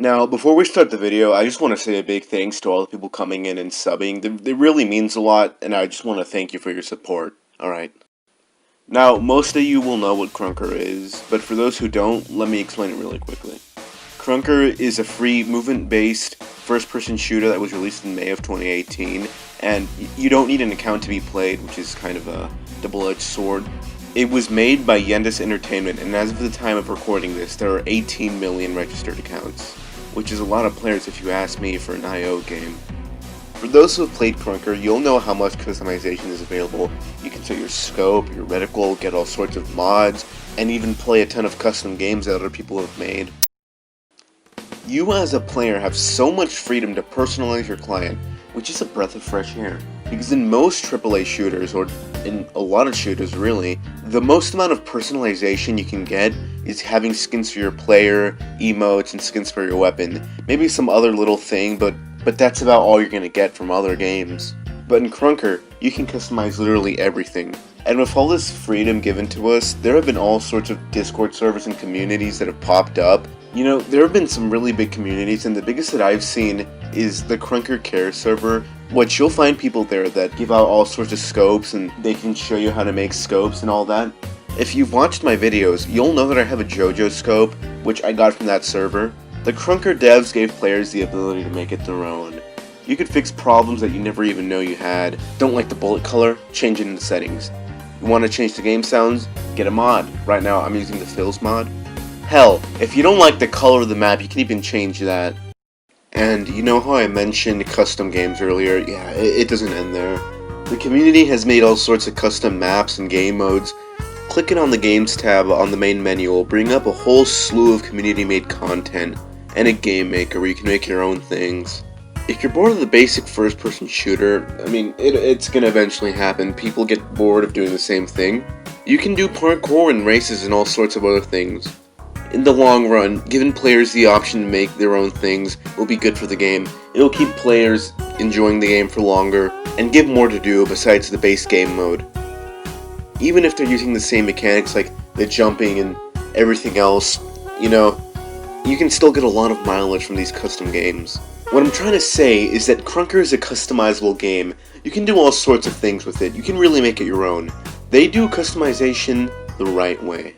Now, before we start the video, I just want to say a big thanks to all the people coming in and subbing. It really means a lot, and I just want to thank you for your support. Alright. Now, most of you will know what Krunker is, but for those who don't, let me explain it really quickly. Krunker is a free, movement-based, first-person shooter that was released in May of 2018, and you don't need an account to be played, which is kind of a double-edged sword. It was made by Yeti Entertainment, and as of the time of recording this, there are 18 million registered accounts, which is a lot of players if you ask me for an IO game. For those who have played Krunker, you'll know how much customization is available. You can set your scope, your reticle, get all sorts of mods, and even play a ton of custom games that other people have made. You as a player have so much freedom to personalize your client, which is a breath of fresh air. Because in most AAA shooters, or in a lot of shooters really, the most amount of personalization you can get is having skins for your player, emotes, and skins for your weapon. Maybe some other little thing, but that's about all you're gonna get from other games. But in Krunker, you can customize literally everything. And with all this freedom given to us, there have been all sorts of Discord servers and communities that have popped up. You know, there have been some really big communities, and the biggest that I've seen is the Krunker Care server, which you'll find people there that give out all sorts of scopes, and they can show you how to make scopes and all that. If you've watched my videos, you'll know that I have a JoJo scope, which I got from that server. The Krunker devs gave players the ability to make it their own. You could fix problems that you never even know you had. Don't like the bullet color? Change it in the settings. You want to change the game sounds? Get a mod. Right now I'm using the Fills mod. Hell, if you don't like the color of the map, you can even change that. And you know how I mentioned custom games earlier? Yeah, it doesn't end there. The community has made all sorts of custom maps and game modes. Clicking on the Games tab on the main menu will bring up a whole slew of community-made content, and a game maker where you can make your own things. If you're bored of the basic first-person shooter, I mean, it's gonna eventually happen. People get bored of doing the same thing. You can do parkour and races and all sorts of other things. In the long run, giving players the option to make their own things will be good for the game. It'll keep players enjoying the game for longer, and give more to do besides the base game mode. Even if they're using the same mechanics like the jumping and everything else, you know, you can still get a lot of mileage from these custom games. What I'm trying to say is that Krunker is a customizable game. You can do all sorts of things with it. You can really make it your own. They do customization the right way.